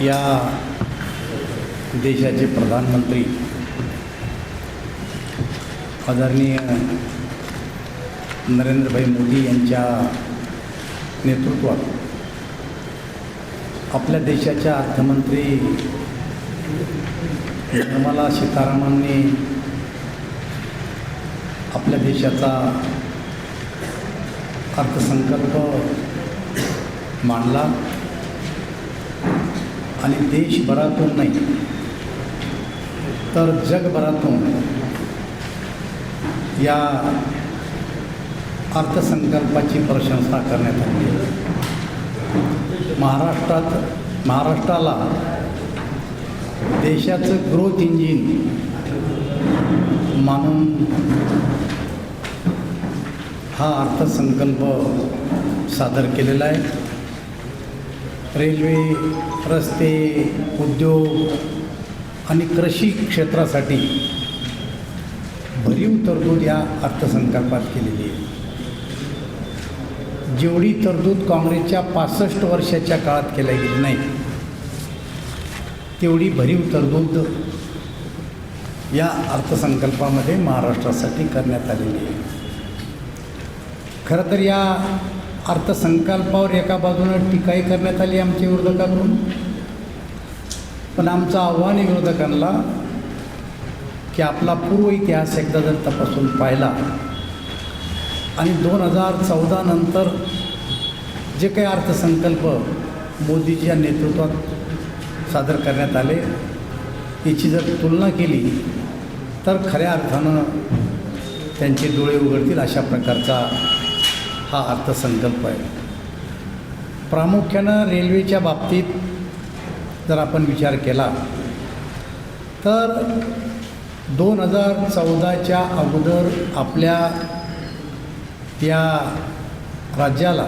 या देशाचे प्रधानमंत्री आदरणीय नरेंद्रभाई मोदी यांच्या नेतृत्वात आपल्या देशाच्या अर्थमंत्री निर्मला सीतारामननी आपल्या देशाचा अर्थसंकल्प मांडला आणि देशभरातून नाही तर जगभरातून या अर्थसंकल्पाची प्रशंसा करण्यात आली. महाराष्ट्राला देशाचं ग्रोथ इंजिन मानून हा अर्थसंकल्प सादर केलेला आहे. रेल्वे, रस्ते, उद्योग आणि कृषी क्षेत्रासाठी भरीव तरतूद या अर्थसंकल्पात केलेली आहे. जेवढी तरतूद काँग्रेसच्या 65 वर्षाच्या काळात केल्या गेली नाही तेवढी भरीव तरतूद या अर्थसंकल्पामध्ये महाराष्ट्रासाठी करण्यात आलेली आहे. खरं तर या अर्थसंकल्पावर एका बाजूनं टीकाही करण्यात आली आमच्या विरोधकांकडून, पण आमचं आव्हान आहे विरोधकांना की आपला पूर्व इतिहास एकदा जर तपासून पाहिला आणि 2014 नंतर जे काही अर्थसंकल्प मोदीजीच्या नेतृत्वात सादर करण्यात आले याची जर तुलना केली तर खऱ्या अर्थानं त्यांचे डोळे उघडतील अशा प्रकारचा हा अर्थसंकल्प आहे. प्रामुख्यानं रेल्वेच्या बाबतीत जर आपण विचार केला तर 2014च्या अगोदर आपल्या या राज्याला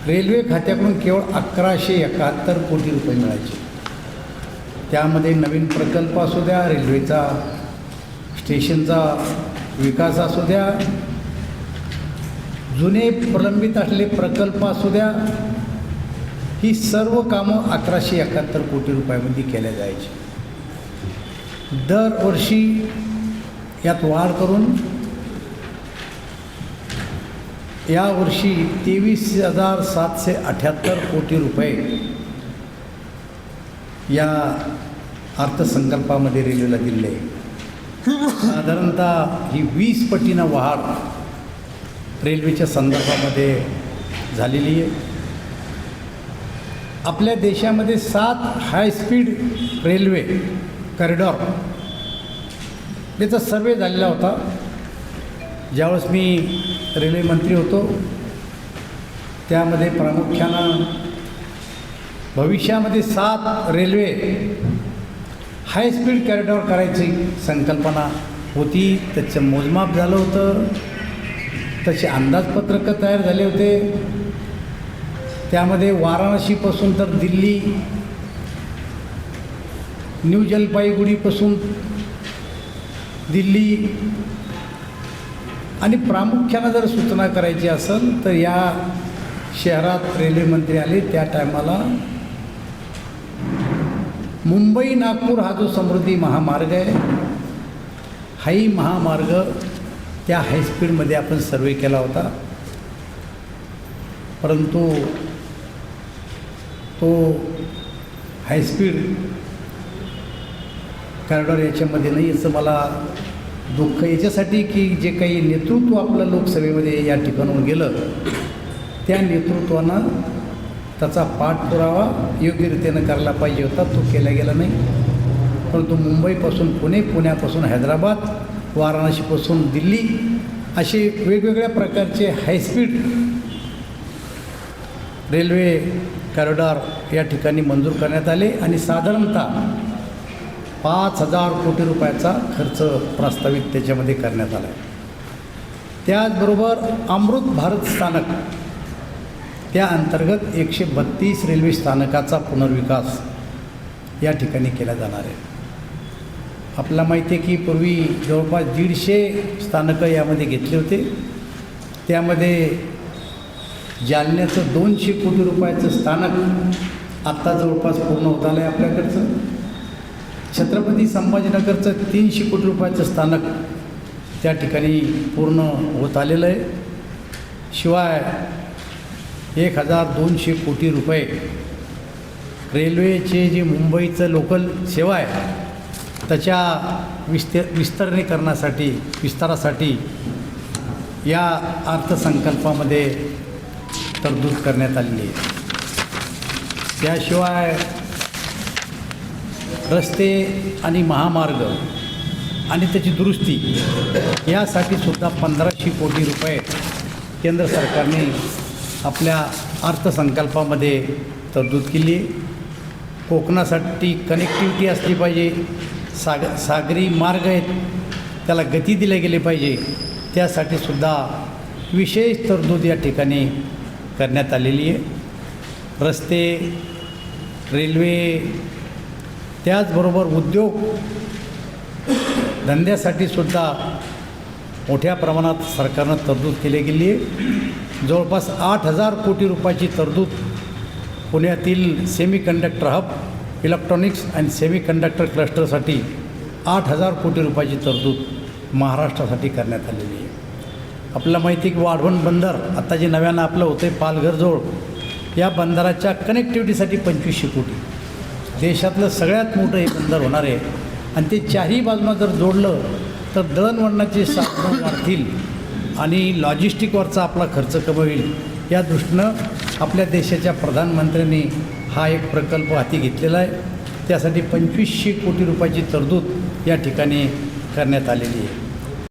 रेल्वे खात्याकडून केवळ 1171 कोटी रुपये मिळायचे. त्यामध्ये नवीन प्रकल्प असू द्या, रेल्वेचा स्टेशनचा विकास असू द्या, जुने प्रलंबित असलेले प्रकल्प असू द्या, ही सर्व कामं 1171 कोटी रुपयामध्ये केल्या जायची. दरवर्षी यात वाढ करून यावर्षी 23,778 कोटी रुपये या अर्थसंकल्पामध्ये रेल्वेला दिले. साधारणतः ही 20 पटीनं वाढ रेल्वेच्या संदर्भामध्ये झालेली आहे. आपल्या देशामध्ये 7 हायस्पीड रेल्वे कॉरिडॉर याचा सर्वे झालेला होता ज्यावेळेस मी रेल्वे मंत्री होतो. त्यामध्ये प्रामुख्यानं भविष्यामध्ये 7 रेल्वे हायस्पीड कॉरिडॉर करायची संकल्पना होती. त्याचं मोजमाप झालं होतं, तसे अंदाजपत्रकं तयार झाले होते. त्यामध्ये वाराणसीपासून तर दिल्ली, न्यू जलपाईगुडीपासून दिल्ली आणि प्रामुख्यानं जर सूचना करायची असेल तर या शहरात रेल्वे मंत्री आले त्या टायमाला मुंबई नागपूर हा जो समृद्धी महामार्ग आहे हाही महामार्ग त्या हायस्पीडमध्ये आपण सर्वे केला होता. परंतु तो हायस्पीड कॉरिडॉर याच्यामध्ये नाही याचं मला दुःख याच्यासाठी की जे काही नेतृत्व आपलं लोकसभेमध्ये या ठिकाणाहून गेलं त्या नेतृत्वानं त्याचा पाठपुरावा योग्यरीतीनं करायला पाहिजे होता. तो केला गेला नाही. परंतु मुंबईपासून पुणे, पुण्यापासून हैदराबाद, वाराणसीपासून दिल्ली असे वेगवेगळ्या प्रकारचे हायस्पीड रेल्वे कॉरिडॉर या ठिकाणी मंजूर करण्यात आले आणि साधारणतः 5,000 कोटी रुपयाचा खर्च प्रस्तावित त्याच्यामध्ये करण्यात आला आहे. त्याचबरोबर अमृत भारत स्थानक त्या अंतर्गत 132 रेल्वे स्थानकाचा पुनर्विकास या ठिकाणी केला जाणार आहे. आपल्याला माहिती आहे की पूर्वी जवळपास 150 स्थानकं यामध्ये घेतले होते. त्यामध्ये जालन्याचं 200 कोटी रुपयाचं स्थानक आत्ता जवळपास पूर्ण होत आलं आहे आपल्याकडचं. छत्रपती संभाजीनगरचं 300 कोटी रुपयाचं स्थानक त्या ठिकाणी पूर्ण होत आलेलं आहे. शिवाय 1200 कोटी रुपये रेल्वेचे जे मुंबईचं लोकल सेवा आहे त्याच्या विस्तारासाठी या अर्थसंकल्पामध्ये तरतूद करण्यात आलेली आहे. त्याशिवाय रस्ते आणि महामार्ग आणि त्याची दुरुस्ती यासाठी सुद्धा 1500 कोटी रुपये केंद्र सरकारने आपल्या अर्थसंकल्पामध्ये तरतूद केली आहे. कोकणासाठी कनेक्टिव्हिटी असली पाहिजे, सागरी मार्ग आहेत त्याला गती दिले गेले पाहिजे, त्यासाठी सुद्धा विशेष तरतूद या ठिकाणी करण्यात आलेली आहे. रस्ते, रेल्वे, त्याचबरोबर उद्योग धंद्यासाठी सुद्धा मोठ्या प्रमाणात सरकारनं तरतूद केली गेली आहे. जवळपास 8000 कोटी रुपयाची तरतूद पुण्यातील सेमीकंडक्टर हब, इलेक्ट्रॉनिक्स आणि सेमीकंडक्टर क्लस्टरसाठी 8000 कोटी रुपयाची तरतूद महाराष्ट्रासाठी करण्यात आलेली आहे. आपल्याला माहिती आहे की वाढवण बंदर आता जे नव्यानं आपलं होतं आहे पालघरजवळ, या बंदराच्या कनेक्टिव्हिटीसाठी 2500 कोटी. देशातलं सगळ्यात मोठं हे बंदर होणार आहे आणि ते चारही बाजूनं जर जोडलं तर दळणवळणाचे साधनं वाढतील आणि लॉजिस्टिकवरचा आपला खर्च कमी होईल. या दृष्टीनं आपल्या देशाच्या प्रधानमंत्र्यांनी हा एक प्रकल्प हाती घेतलेला आहे. त्यासाठी 2500 कोटी रुपयाची तरतूद या ठिकाणी करण्यात आलेली आहे.